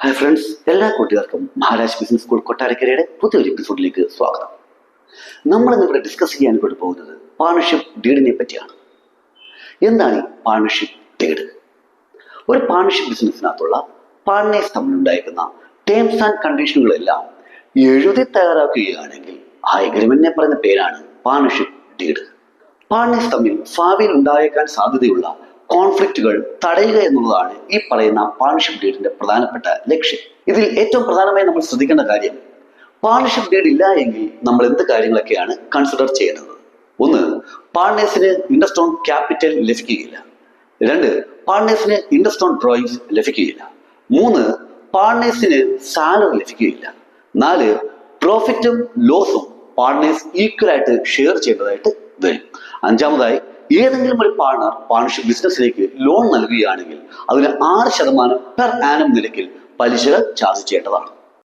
Hi friends, എല്ലാ കൂട്ടുകാർക്കും Maharaj business school കൊട്ടാരക്കരയുടെ പുതിയൊരു എപ്പിസോഡിലേക്ക് സ്വാഗതം. നമ്മൾ ഇന്നിവിടെ ഡിസ്കസ് ചെയ്യാൻ കൊണ്ട് പോകുന്നത് പാർട്ണർഷിപ്പ് ഡീഡിനെ പറ്റിയാണ്. എന്താണ് ഈ പാർട്ണർഷിപ്പ് ഡീഡ്? ഒരു പാർട്ണർഷിപ്പ് ബിസിനസ്സിനകത്തുള്ള പാർട്ണേഴ്സ് തമ്മിലുണ്ടായിരിക്കുന്ന ടേംസ് ആൻഡ് കണ്ടീഷനുകളെല്ലാം എഴുതി തയ്യാറാക്കുകയാണെങ്കിൽ ആ എഗ്രിമെന്റിനെ പറയുന്ന പേരാണ് പാർട്ണർഷിപ്പ് ഡീഡ്. പാർട്ണേഴ്സ് തമ്മിൽ ഭാവിയിൽ ഉണ്ടായേക്കാൻ സാധ്യതയുള്ള കോൺഫ്ലിക്റ്റുകൾ തടയുക എന്നുള്ളതാണ് ഈ പറയുന്ന പാർട്ണർഷിപ്പ് ഡീഡിന്റെ പ്രധാനപ്പെട്ട ലക്ഷ്യം. ഇതിൽ ഏറ്റവും പ്രധാനമായി നമ്മൾ ശ്രദ്ധിക്കേണ്ട കാര്യം, പാർട്ണർഷിപ്പ് ഡീഡ് ഇല്ല എങ്കിൽ നമ്മൾ എന്ത് കാര്യങ്ങളൊക്കെയാണ് കൺസിഡർ ചെയ്യുന്നത്. ഒന്ന്, പാർട്ണേഴ്സിന് ഇൻട്രസ്റ്റ് ഓൺ ക്യാപിറ്റൽ ലഭിക്കുകയില്ല. രണ്ട്, പാർട്ണേഴ്സിന് ഇൻട്രസ്റ്റ് ഓൺ ഡ്രോയിങ്സ് ലഭിക്കുകയില്ല. മൂന്ന്, പാർട്ണേഴ്സിന് സാലറി ലഭിക്കുകയില്ല. നാല്, പ്രോഫിറ്റും ലോസും പാർട്ണേഴ്സ് ഈക്വൽ ആയിട്ട് ഷെയർ ചെയ്യേണ്ടതായിട്ട് വരും. അഞ്ചാമതായി, ഏതെങ്കിലും ഒരു പാർട്ണർഷിപ്പ് ബിസിനസ്സിലേക്ക് ലോൺ നൽകുകയാണെങ്കിൽ അതിന് 6% പെർ ആനം നിരക്കിൽ പലിശകൾ ചാർജ് ചെയ്യേണ്ടതാണ്.